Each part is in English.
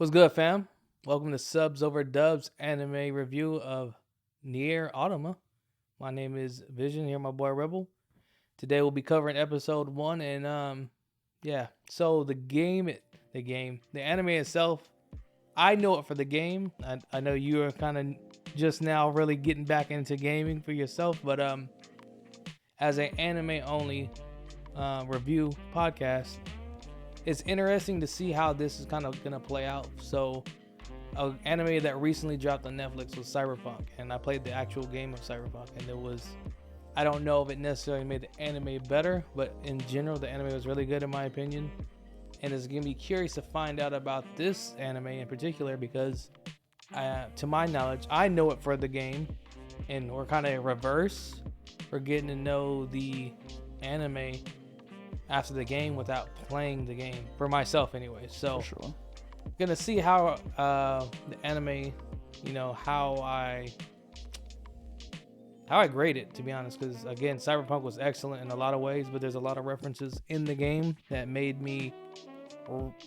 What's good, fam? Welcome to Subs Over Dubs anime review of Nier Automata. My name is Vision. Here, my boy Rebel. Today we'll be covering episode 1, and yeah. So the anime itself. I know it for the game. I know you are kind of just now really getting back into gaming for yourself, but as an anime only review podcast, it's interesting to see how this is kind of gonna play out. So, an anime that recently dropped on Netflix was Cyberpunk, and I played the actual game of Cyberpunk, and it was. I don't know if it necessarily made the anime better, but in general, the anime was really good in my opinion. And it's gonna be curious to find out about this anime in particular because, to my knowledge, I know it for the game, and we're kind of reverse. We're getting to know the anime after the game without playing the game for myself anyway. So For sure. gonna see how the anime, how I grade it, to be honest, because again, Cyberpunk was excellent in a lot of ways, but there's a lot of references in the game that made me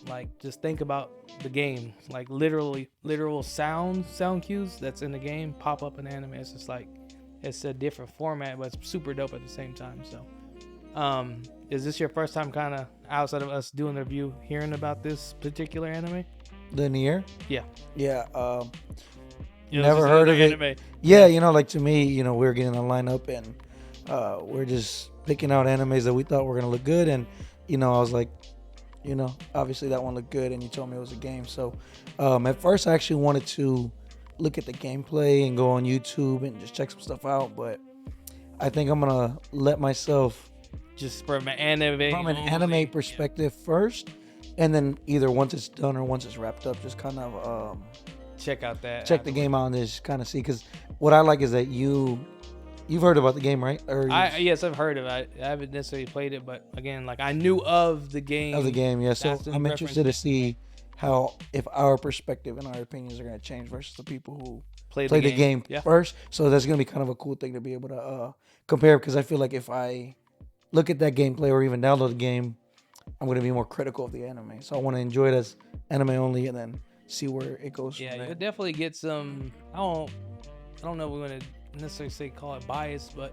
like just think about the game, like literal sound cues that's in the game pop up in anime. It's just like it's a different format, but it's super dope at the same time. So is this your first time kind of outside of us doing the review hearing about this particular anime? The Nier? Yeah. Yeah. this Never is heard of another it. anime. Yeah, like to me, we're getting a lineup and we're just picking out animes that we thought were gonna look good, and I was like, obviously that one looked good, and you told me it was a game. So at first I actually wanted to look at the gameplay and go on YouTube and just check some stuff out, but I think I'm gonna let myself Just from an anime perspective first, and then either once it's done or once it's wrapped up, just kind of check out that. check the game out and just kind of see. Because what I like is that you've heard about the game, right? Or Yes, I've heard of it. I haven't necessarily played it, but again, like I knew of the game. yeah. So That's in I'm interested to reference see how, if our perspective and our opinions are going to change versus the people who Played played the game Yeah. first. So that's going to be kind of a cool thing to be able to compare, because I feel like if I look at that gameplay or even download the game, I'm going to be more critical of the anime. So I want to enjoy it as anime only and then see where it goes Yeah, from there. you'll definitely get some. I don't know if we're gonna necessarily call it bias, but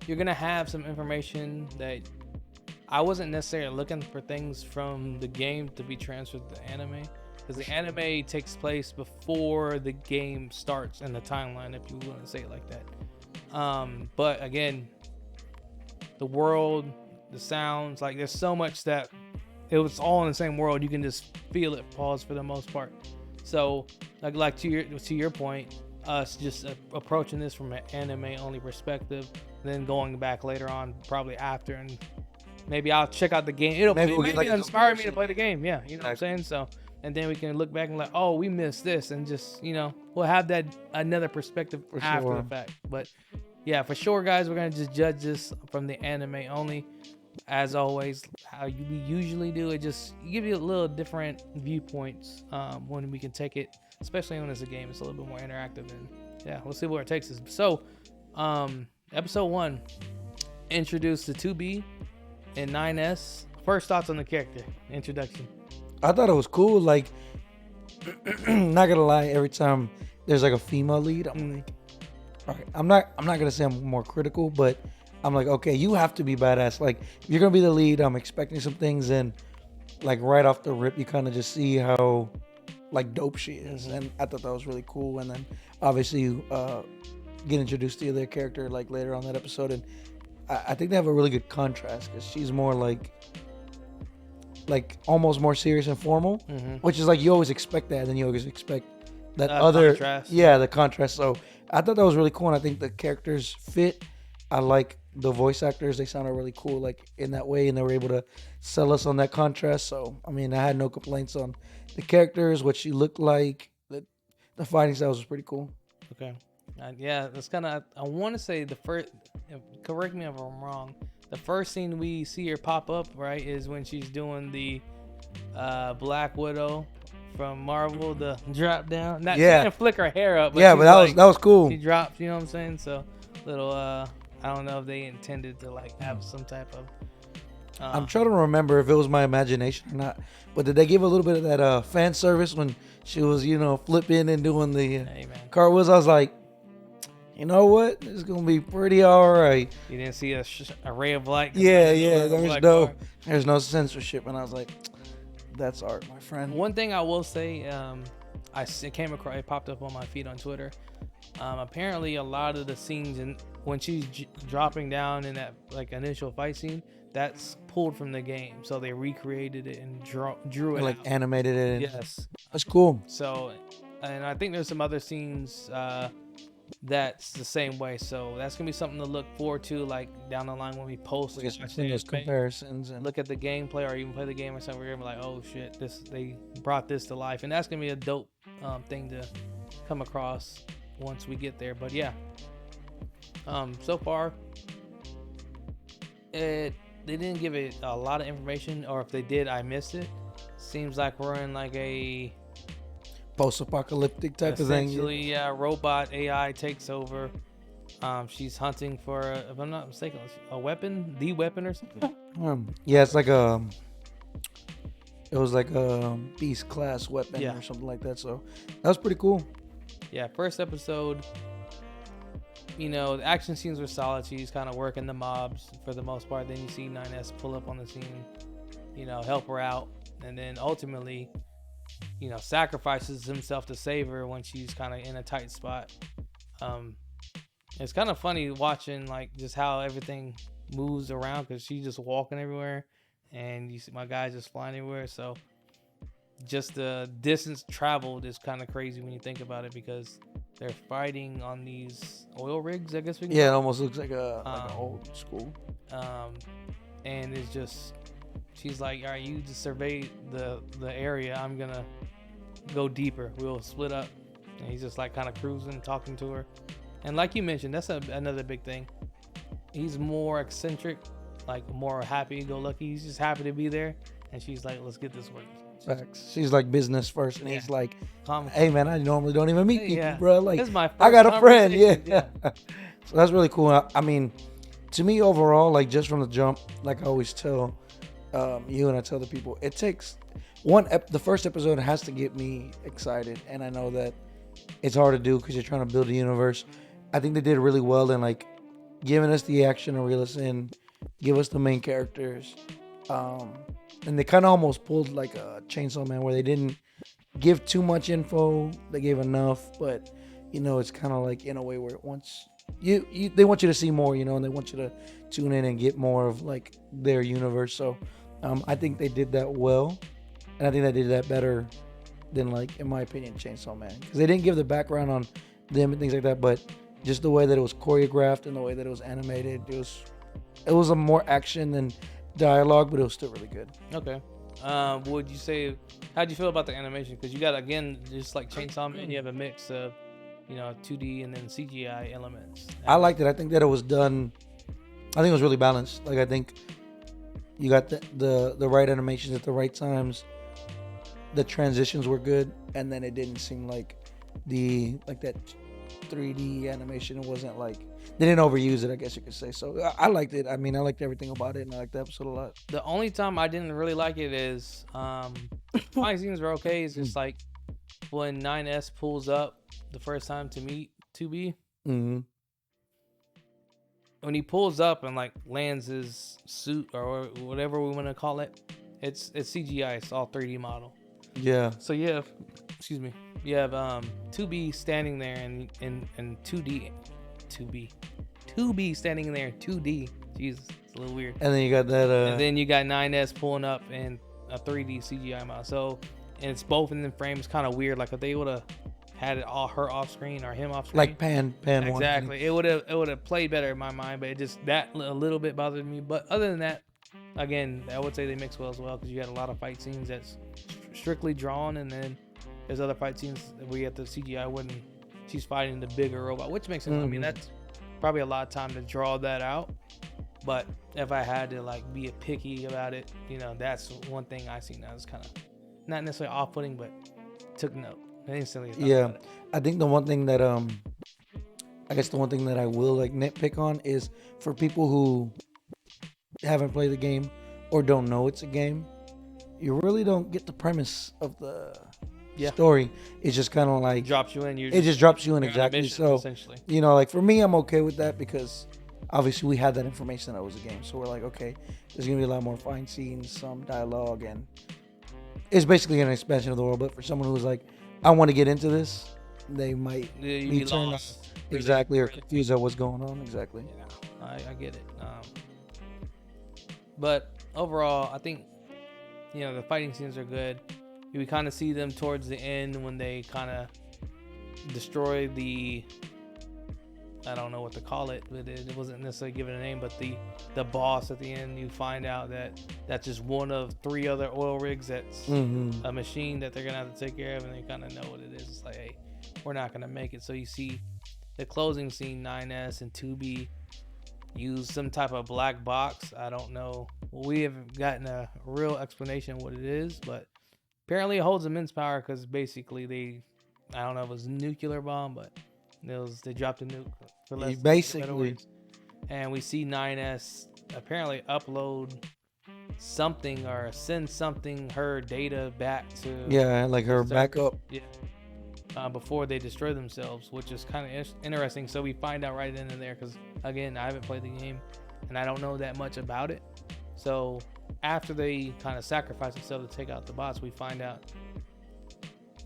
you're gonna have some information that I wasn't necessarily looking for things from the game to be transferred to the anime, because the anime takes place before the game starts in the timeline, if you want to say it like that. But again, the world, the sounds, like there's so much that it was all in the same world. You can just feel it pause for the most part. So like to your point, us just approaching this from an anime only perspective, then going back later on, probably after, and maybe I'll check out the game. It'll Maybe we'll maybe get, like, a inspire me to comparison. play the game. Yeah, you know what I'm saying? So, and then we can look back and like, oh, we missed this, and just we'll have that another perspective For after sure. the fact. But yeah, for sure, guys, we're gonna just judge this from the anime only. As always, how we usually do it, just give you a little different viewpoints when we can take it, especially when it's a game. It's a little bit more interactive, and yeah, we'll see where it takes us. So, episode 1 introduced the 2B and 9S. First thoughts on the character introduction. I thought it was cool. Like, not gonna lie, every time there's like a female lead, I'm like, all right, I'm not gonna say I'm more critical, but I'm like, okay, you have to be badass. Like, if you're gonna be the lead, I'm expecting some things, and like right off the rip, you kind of just see how like dope she is, and I thought that was really cool. And then obviously you get introduced to the other character like later on that episode, and I think they have a really good contrast because she's more like almost more serious and formal, which is like you always expect that, and then you always expect that other contrast. Yeah, the contrast. So I thought that was really cool, and I think the characters fit. I like the voice actors; they sounded really cool, like in that way, and they were able to sell us on that contrast. So I mean, I had no complaints on the characters, what she looked like. The fighting styles was pretty cool. Okay. Yeah, that's kind of. I want to say the first. Correct me if I'm wrong. The first scene we see her pop up, right, is when she's doing the Black Widow from Marvel, the drop down. Not, Yeah. She didn't flick her hair up. But Yeah, she's but that like, was cool. She dropped. You know what I'm saying? So little. I don't know if they intended to like have some type of I'm Um, trying to remember if it was my imagination or not, but did they give a little bit of that fan service when she was, flipping and doing the hey man, cartwheels? I was like, you know what? It's gonna be pretty all right. you didn't see a ray of light come out Yeah, of yeah. nowhere on a There's black bar. no censorship, and I was like, that's art, my friend. One thing I will say, it came across, it popped up on my feed on Twitter. Apparently, a lot of the scenes when she's dropping down in that like initial fight scene, that's pulled from the game. So they recreated it and drew They it like out. animated it. Yes. That's cool. So, and I think there's some other scenes that's the same way. So that's gonna be something to look forward to, like down the line when we post. I guess we've seen those comparisons and Look at the gameplay or even play the game or something. We're gonna be like, oh shit, they brought this to life, and that's gonna be a dope thing to come across once we get there. But yeah, so far, they didn't give it a lot of information, or if they did, I missed it. Seems like we're in like a post-apocalyptic type of thing. essentially, yeah, robot AI takes over. She's hunting for, if I'm not mistaken, a weapon, the weapon or something. Yeah, it's like it was like a beast class weapon Yeah. or something like that. So that was pretty cool. Yeah, first episode, the action scenes were solid. She's kind of working the mobs for the most part. Then you see 9S pull up on the scene, help her out. And then ultimately, sacrifices himself to save her when she's kind of in a tight spot. It's kind of funny watching like just how everything moves around because she's just walking everywhere and you see my guys just flying everywhere. So just the distance traveled is kind of crazy when you think about it because they're fighting on these oil rigs, I guess we can Yeah, it call almost looks like an old school. and it's just she's like, all right, you just survey the area. I'm gonna go deeper. We'll split up. And he's just like kind of cruising, talking to her. And like you mentioned, that's another big thing. He's more eccentric, like more happy-go-lucky. He's just happy to be there. And she's like, let's get this working. Facts. She's like business first, and he's Yeah. like, "Hey man, I normally don't even meet people, Yeah. bro. Like, This is my first I got a friend, conversation. yeah." So that's really cool. I mean, to me overall, like just from the jump, like I always tell you and I tell the people, it takes the first episode has to get me excited, and I know that it's hard to do because you're trying to build a universe. I think they did really well in like giving us the action to reel us in, give us the main characters, and they kind of almost pulled like a Chainsaw Man where they didn't give too much info, they gave enough, but it's kind of like in a way where once they want you to see more, and they want you to tune in and get more of like their universe. So I think they did that well, and I think they did that better than, like, in my opinion, Chainsaw Man, because they didn't give the background on them and things like that, but just the way that it was choreographed and the way that it was animated, it was a more action than dialogue, but it was still really good. Okay. Would you say, how'd you feel about the animation? Because you got, again, just like Chainsaw Man, you have a mix of, 2D and then CGI elements. I liked it. I think that it was done. I think it was really balanced. Like, I think you got the right animations at the right times. The transitions were good, and then it didn't seem like that 3D animation. It wasn't like they didn't overuse it, I guess you could say. So I liked it. I mean, I liked everything about it, and I liked the episode a lot. The only time I didn't really like it is fight scenes were okay. It's just like when 9S pulls up the first time to meet 2B. Mm-hmm. When he pulls up and like lands his suit or whatever we want to call it, it's CGI. It's all 3D model. Yeah. So you have 2B standing there in 2D, 2B standing there in 2D. Jesus, it's a little weird. And then you got that. And then you got 9S pulling up in a 3D CGI model. So, and it's both in the frames, kind of weird. Like if they would have had it all her off screen or him off screen, like pan exactly. It would have played better in my mind. But it just that a little bit bothered me. But other than that, again, I would say they mix well as well because you had a lot of fight scenes that's strictly drawn, and then there's other fight scenes where you have the CGI when she's fighting the bigger robot, which makes sense. Mm-hmm. I mean, that's probably a lot of time to draw that out. But if I had to like be picky about it, that's one thing I seen that was kind of not necessarily off-putting, but took note instantly. Yeah, I think the one thing that I guess the one thing that I will like nitpick on is for people who haven't played the game or don't know it's a game, you really don't get the premise of the Yeah, story. It's just kind of like drops you in. it just drops you in You're on a exactly. mission So, essentially. like for me, I'm okay with that because obviously we had that information that it was a game. So we're like, okay, there's gonna be a lot more fine scenes, some dialogue, and it's basically an expansion of the world. But for someone who's like, I want to get into this, they might Yeah, you'd be be turned lost. exactly or confused at what's going on exactly. Yeah, I get it. But overall, I think the fighting scenes are good. We kind of see them towards the end when they kind of destroy the, I don't know what to call it, but it wasn't necessarily given a name, but the boss at the end. You find out that that's just one of 3 other oil rigs. That's a machine that they're gonna have to take care of, and they kind of know what it is. It's like, hey, we're not gonna make it. So you see the closing scene, 9S and 2B use some type of black box. I don't know. We haven't gotten a real explanation of what it is, but apparently it holds immense power because basically I don't know if it was a nuclear bomb, but they dropped a nuke for less Basically, and we see 9S apparently upload something or send something, her data back to like her backup. Yeah. Before they destroy themselves, which is kind of interesting. So we find out right then and there because, again, I haven't played the game and I don't know that much about it. So after they kind of sacrifice themselves to take out the bots, we find out,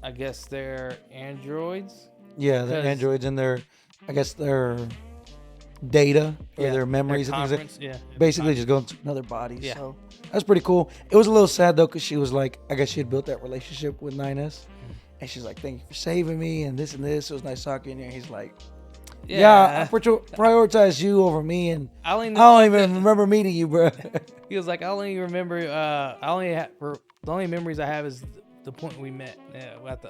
I guess, they're androids. Yeah, they're androids and I guess their data or their memories and things basically just go into another body. Yeah. So that's pretty cool. It was a little sad though because she was like, I guess she had built that relationship with 9S. And she's like, thank you for saving me and this. It was nice talking to you. And he's like, I prioritize you over me. And I don't even remember meeting you, bro. He was like, I only remember, the only memories I have is the point we met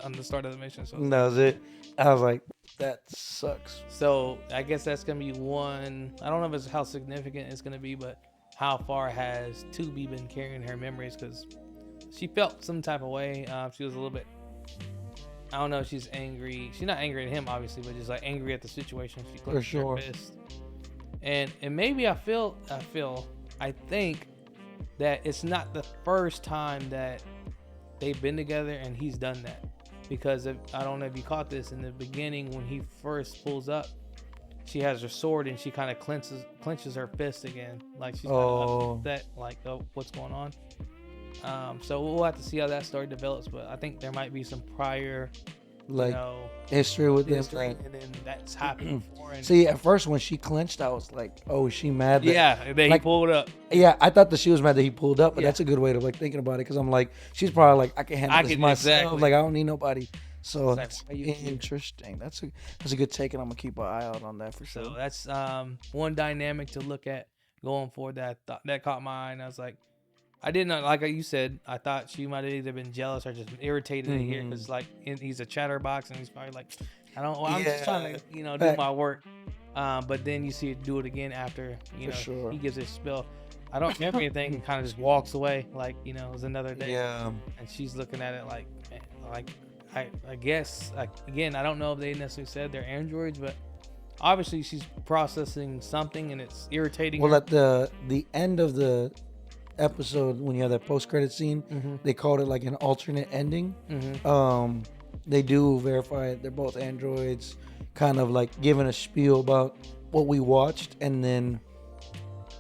on the start of the mission. So that was it. I was like, that sucks. So I guess that's going to be one. I don't know if it's how significant it's going to be, but how far has 2B been carrying her memories? Because she felt some type of way. She was a little bit, I don't know if she's angry. She's not angry at him, obviously, but just like angry at the situation. She clenched her fist. And maybe I think that it's not the first time that they've been together and he's done that. Because I don't know if you caught this in the beginning when he first pulls up, she has her sword and she kind of clenches her fist again. Like she's kind of upset, like, oh, what's going on? So we'll have to see how that story develops, but I think there might be some prior, history with them, and then that's happened before. See, at first when she clenched, I was like, "Oh, is she mad?" That he pulled up. Yeah, I thought that she was mad that he pulled up, but that's a good way of thinking about it because I'm like, she's probably like, I can handle this myself. Exactly. Like I don't need nobody. So that's interesting. That's a good take, and I'm gonna keep an eye out on that for sure. So that's one dynamic to look at going forward that caught my eye, and I was like, I did not, like you said, I thought she might have either been jealous or just irritated to hear because he's a chatterbox and he's probably like, I'm just trying to do my work. But then you see it do it again after he gives his spill. I don't remember anything. Kind of just walks away like it was another day. Yeah. And she's looking at it like, man, like I guess again I don't know if they necessarily said they're androids, but obviously she's processing something and it's irritating. Well, at the end of the episode when you have that post-credit scene, they called it like an alternate ending. They do verify it. They're both androids, kind of like giving a spiel about what we watched, and then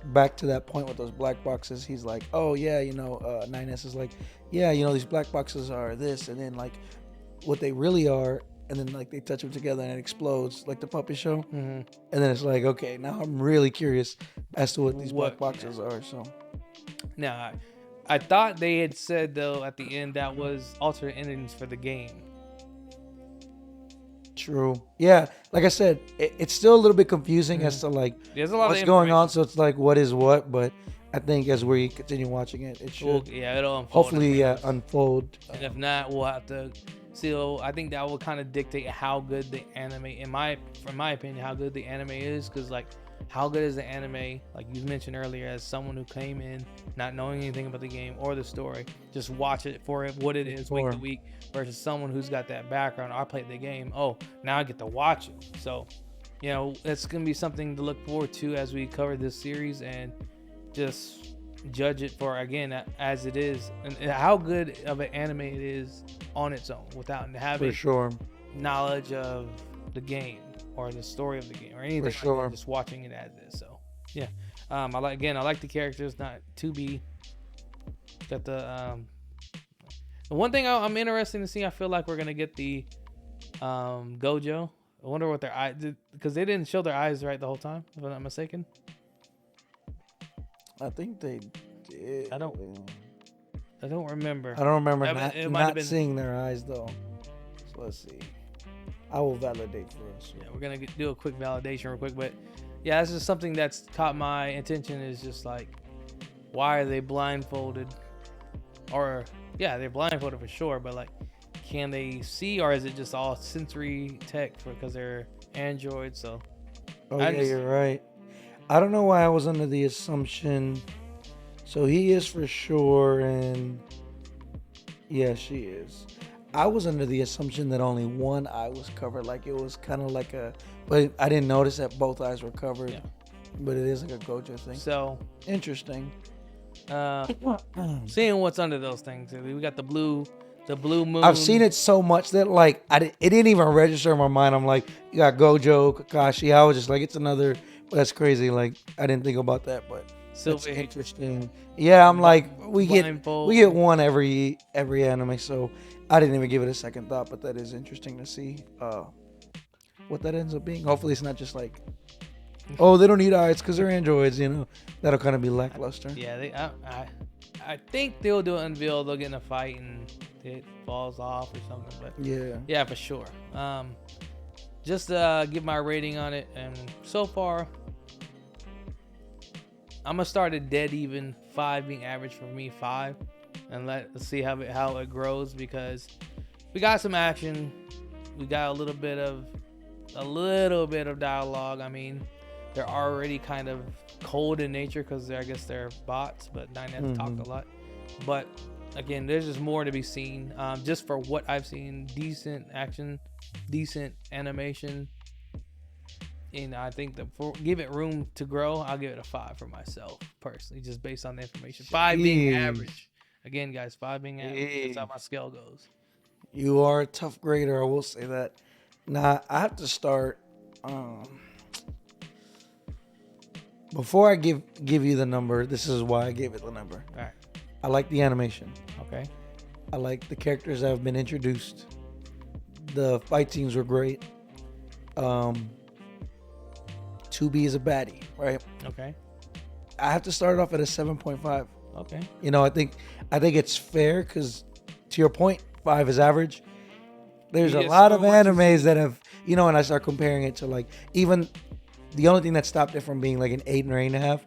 back to that point with those black boxes, he's like, oh yeah, 9S is like, yeah, these black boxes are this, and then like what they really are, and then like they touch them together and it explodes like the puppet show. And then it's like, okay, now I'm really curious as to what these black boxes are. So now I thought they had said though at the end that was alternate endings for the game. True. Yeah, like I said, it's still a little bit confusing as to like what's going on. So it's like what is what, but I think as we continue watching it, it should it'll unfold. Hopefully unfold. And if not, we'll have to see. I think that will kind of dictate how good the anime, in my opinion, how good the anime is. Because like, how good is the anime? Like you mentioned earlier, as someone who came in not knowing anything about the game or the story, just watch it for what it is week to week, versus someone who's got that background. I played the game. Oh, now I get to watch it. So, it's gonna be something to look forward to as we cover this series, and just judge it for, again, as it is, and how good of an anime it is on its own without For having sure. knowledge of the game or the story of the game or anything For like sure. that. Just watching it as is. So yeah, I like the characters. Not to be got the one thing I'm interested to see. I feel like we're gonna get the Gojo. I wonder what their eyes, because they didn't show their eyes right the whole time, if I'm not mistaken. I think they did. I don't remember. I don't remember It might have not been. seeing their eyes though. So let's see. I will validate for us. Yeah, we're gonna do a quick validation real quick, but yeah, that's just something that's caught my attention. Is just like, why are they blindfolded? Or yeah, they're blindfolded for sure, but like, can they see, or is it just all sensory tech because they're androids? So Oh yeah, you're right. I don't know why I was under the assumption. So he is for sure, and yeah, she is. I was under the assumption that only one eye was covered, like it was kind of like a, but I didn't notice that both eyes were covered. Yeah. But it is like a Gojo thing. So interesting. Seeing what's under those things. We got the blue moon. I've seen it so much that like it didn't even register in my mind. I'm like, you got Gojo, Kakashi. I was just like, it's another. That's crazy. Like I didn't think about that, but it's interesting. Yeah, I'm like, we get one every anime, so I didn't even give it a second thought. But that is interesting to see what that ends up being. Hopefully, it's not just like, oh, they don't need eyes because they're androids. You know, that'll kind of be lackluster. Yeah, I think they'll do an unveil. They'll get in a fight and it falls off or something. But yeah, for sure. Just give my rating on it, and so far, I'm gonna start at dead even, 5 being average for me, 5, and let's see how it grows, because we got some action, we got a little bit of dialogue. I mean, they're already kind of cold in nature because I guess they're bots, but Nine has talked a lot. But again, there's just more to be seen. Just for what I've seen, decent action, decent animation. And I think give it room to grow, I'll give it a 5 for myself personally, just based on the information. 5 being average. Again, guys, 5 being average. That's how my scale goes. You are a tough grader, I will say that. Now, I have to start. Before I give you the number, this is why I gave it the number. All right. I like the animation. Okay. I like the characters that have been introduced. The fight scenes were great. 2B is a baddie, right? Okay. I have to start off at a 7.5. Okay. You know, I think it's fair because, to your point, 5 is average. There's a lot of animes that have, you know, and I start comparing it to like, even the only thing that stopped it from being like an 8 or 8.5,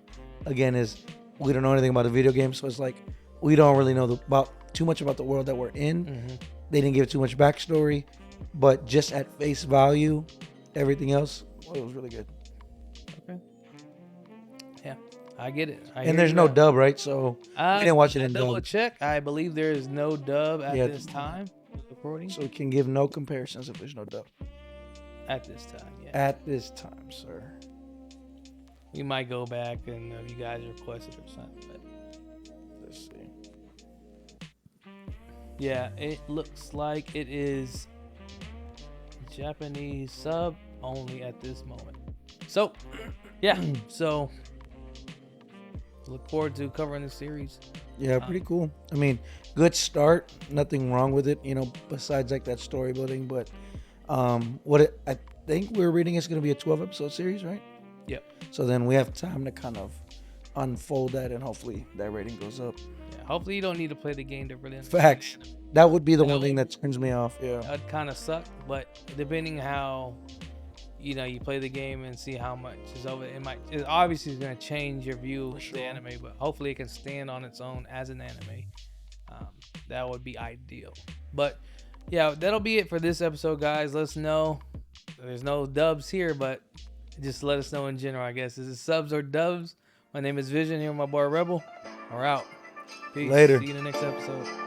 again, is we don't know anything about the video game, so it's like we don't really know too much about the world that we're in. They didn't give too much backstory, but just at face value, everything else, it was really good. Okay. Yeah, I get it. And there's no dub, right? So we didn't watch it in dub. Double check. I believe there is no dub at this time. Recording. So we can give no comparisons if there's no dub. At this time, yeah. At this time, sir. We might go back and you guys request it or something. But let's see. Yeah, it looks like it is Japanese sub only at this moment. So, yeah. So, look forward to covering the series. Yeah, pretty cool. I mean, good start. Nothing wrong with it, you know, besides like that story building. But I think we're reading it's going to be a 12-episode series, right? Yep. So then we have time to kind of unfold that, and hopefully that rating goes up. Yeah, hopefully you don't need to play the game to really understand. Facts. That would be the one thing that turns me off. Yeah. That'd kind of suck, but depending how, you know, you play the game and see how much is over, it obviously is going to change your view of the anime, but hopefully it can stand on its own as an anime. That would be ideal. But yeah, that'll be it for this episode, guys. Let us know. There's no dubs here, but just let us know in general, I guess. Is it subs or dubs? My name is Vision, here with my boy Rebel. We're out. Peace. Later. See you in the next episode.